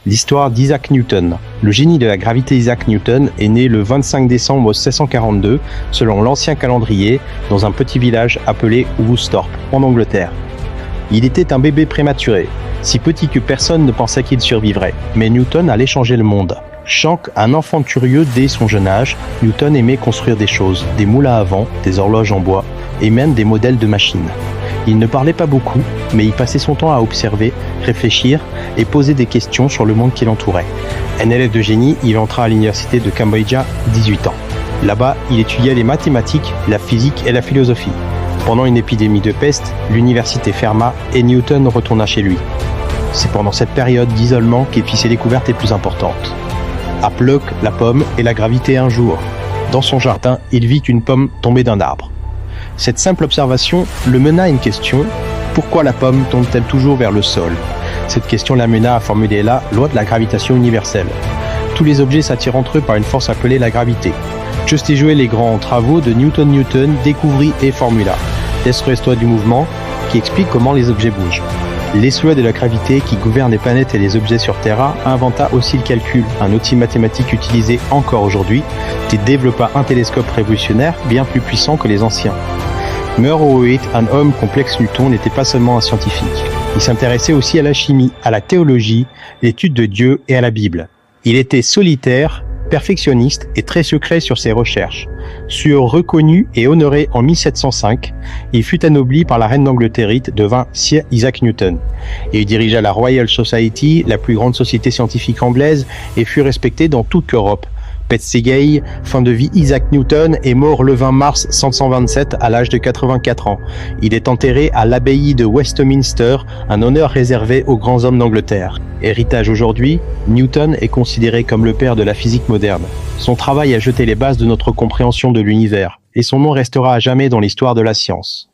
L'histoire d'Isaac Newton. Le génie de la gravité Isaac Newton est né le 25 décembre 1642, selon l'ancien calendrier, dans un petit village appelé Woolsthorpe, en Angleterre. Il était un bébé prématuré, si petit que personne ne pensait qu'il survivrait, mais Newton allait changer le monde. Chank, un enfant curieux dès son jeune âge, Newton aimait construire des choses, des moules à vent, des horloges en bois, et même des modèles de machines. Il ne parlait pas beaucoup, mais il passait son temps à observer, réfléchir et poser des questions sur le monde qui l'entourait. Un élève de génie, il entra à l'université de Cambridge à 18 ans. Là-bas, il étudiait les mathématiques, la physique et la philosophie. Pendant une épidémie de peste, l'université ferma et Newton retourna chez lui. C'est pendant cette période d'isolement qu'il fit ses découvertes les plus importantes. À Pluck, la pomme et la gravité un jour. Dans son jardin, il vit une pomme tombée d'un arbre. Cette simple observation le mena à une question: pourquoi la pomme tombe-t-elle toujours vers le sol? Cette question l'amena à formuler la loi de la gravitation universelle. Tous les objets s'attirent entre eux par une force appelée la gravité. Just et jouer les grands travaux de Newton découvrit et formula l'esprit du mouvement, qui explique comment les objets bougent. L'essoi de la gravité qui gouverne les planètes et les objets sur Terra inventa aussi le calcul, un outil mathématique utilisé encore aujourd'hui, et développa un télescope révolutionnaire bien plus puissant que les anciens. Murrowitt, un homme complexe Newton, n'était pas seulement un scientifique. Il s'intéressait aussi à la chimie, à la théologie, l'étude de Dieu et à la Bible. Il était solitaire, perfectionniste et très secret sur ses recherches. Reconnu et honoré en 1705, il fut anobli par la reine d'Angleterre, devint Sir Isaac Newton. Il dirigea la Royal Society, la plus grande société scientifique anglaise, et fut respecté dans toute l'Europe. Petsegay, fin de vie Isaac Newton, est mort le 20 mars 1527 à l'âge de 84 ans. Il est enterré à l'abbaye de Westminster, un honneur réservé aux grands hommes d'Angleterre. Héritage aujourd'hui, Newton est considéré comme le père de la physique moderne. Son travail a jeté les bases de notre compréhension de l'univers, et son nom restera à jamais dans l'histoire de la science.